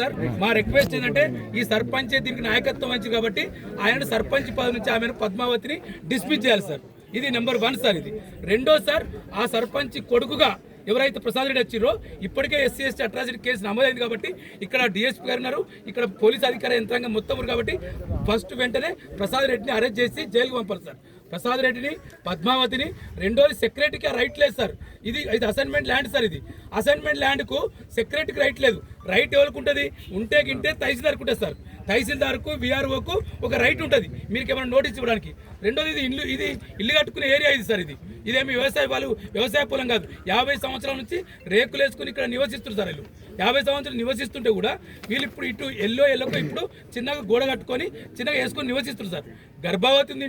Sir మా request ఏంటంటే ఈ సర్పంచ్ దీనికి నాయకత్వం మంచి కాబట్టి ఆయన సర్పంచ్ పదవి నుంచి ఆమెను పద్మావతిని డిస్మిస్ చేయాలి సార్. ఇది నెంబర్ 1 సార్. ఇది రెండో సార్, ఆ సర్పంచ్ కొడుకుగా ఎవరైతే ప్రసాద్ రెడ్డి వచ్చిరో ఇప్పటికే ఎస్సీ ఎస్టీ అట్రాసిటీ కేసు నమోదైంది కాబట్టి ఇక్కడ డిఎస్పీ గారు ఉన్నారు, ఇక్కడ పోలీస్ అధికార యంత్రాంగం మొత్తం ఉన్నారు కాబట్టి ఫస్ట్ వెంటనే ప్రసాద్ రెడ్డిని అరెస్ట్ చేసి జైలుకు పంపాలి సార్. ప్రసాద్ రెడ్డిని, పద్మావతిని. రెండోది సెక్రటరీకి రైట్ లేదు సార్. ఇది అసైన్మెంట్ ల్యాండ్ సార్. ఇది అసైన్మెంట్ ల్యాండ్కు సెక్రటరీకి రైట్ లేదు. రైట్ ఎవరికి ఉంటుంది? ఉంటే గింటే తహసీల్దార్కి ఉంటుంది సార్. తహసీల్దార్కు విఆర్ఓకు ఒక రైట్ ఉంటుంది మీకు ఏమైనా నోటీస్ ఇవ్వడానికి. రెండోది ఇది ఇల్లు కట్టుకునే ఏరియా ఇది సార్. ఇదేమి వ్యవసాయ పొలం కాదు. 50 సంవత్సరాల నుంచి రేకులు వేసుకుని ఇక్కడ నివసిస్తున్నారు సార్. వీళ్ళు 50 సంవత్సరాలు నివసిస్తుంటే కూడా వీళ్ళు ఇప్పుడు ఇటు ఎల్లోకి ఇప్పుడు చిన్నగా గోడ కట్టుకొని చిన్నగా వేసుకొని నివసిస్తున్నారు సార్. గర్భవతి ఉంది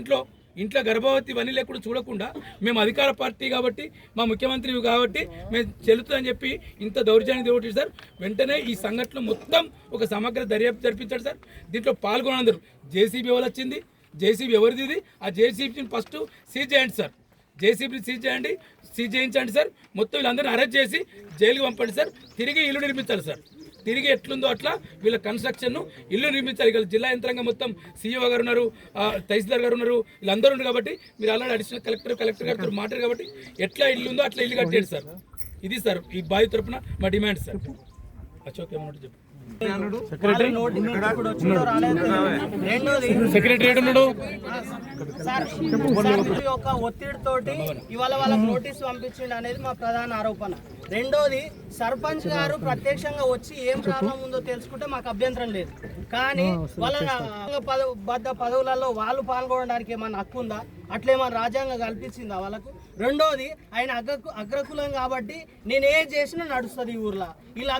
ఇంట్లో గర్భవతి ఇవన్నీ లేకుండా చూడకుండా మేము అధికార పార్టీ కాబట్టి మా ముఖ్యమంత్రి కాబట్టి మేము చెల్లుతుందని చెప్పి ఇంత దౌర్జన్యం దేవుటి సార్. వెంటనే ఈ సంఘటన మొత్తం ఒక సమగ్ర దర్యాప్తు జరిపించాడు సార్. దీంట్లో పాల్గొనందరూ జేసీబీ ఎవరు వచ్చింది, జేసీబీ ఎవరిది ఇది, ఆ జేసీబీని ఫస్ట్ సీజ్ చేయండి సార్. జేసీబీని సీజ్ చేయించండి సార్. మొత్తం వీళ్ళందరినీ అరెస్ట్ చేసి జైలుకి పంపండి సార్. తిరిగి ఇల్లు నిర్మించాలి సార్. తిరిగి ఎట్లుందో అట్లా వీళ్ళ కన్స్ట్రక్షన్ ఇల్లు నిర్మించాలి. ఇక్కడ జిల్లా యంత్రాంగం మొత్తం సీఈఓ గారు ఉన్నారు, తహసీల్దార్ గారు ఉన్నారు, వీళ్ళందరూ ఉన్నారు కాబట్టి మీరు ఆల్రెడీ అడిషనల్ కలెక్టర్ గారితో మాట్లాడారు కాబట్టి ఎట్లా ఇల్లు ఉందో అట్లా ఇల్లు కట్టేది సార్. ఇది సార్ ఈ బాధ్యత తరఫున మా డిమాండ్ సార్. అశోక్ ఏమన్నా చెప్పు. సెక్రటరీ ఉన్నాడు ఒక ఒత్తిడితోటి ఇవాళ వాళ్ళకి నోటీసు పంపించిండు అనేది మా ప్రధాన ఆరోపణ. రెండోది, సర్పంచ్ గారు ప్రత్యక్షంగా వచ్చి ఏం ప్రాబ్లం ఉందో తెలుసుకుంటే మాకు అభ్యంతరం లేదు. కానీ వాళ్ళ బద్ద పదవులలో వాళ్ళు పాల్గొనడానికి ఏమన్నా హక్కు ఉందా? అట్లేమన్నా రాజ్యాంగం కల్పించిందా వాళ్ళకు? రెండోది, ఆయన అగ్రకులం కాబట్టి నేను ఏం చేసినా నడుస్తుంది ఈ ఊర్లో. ఇలా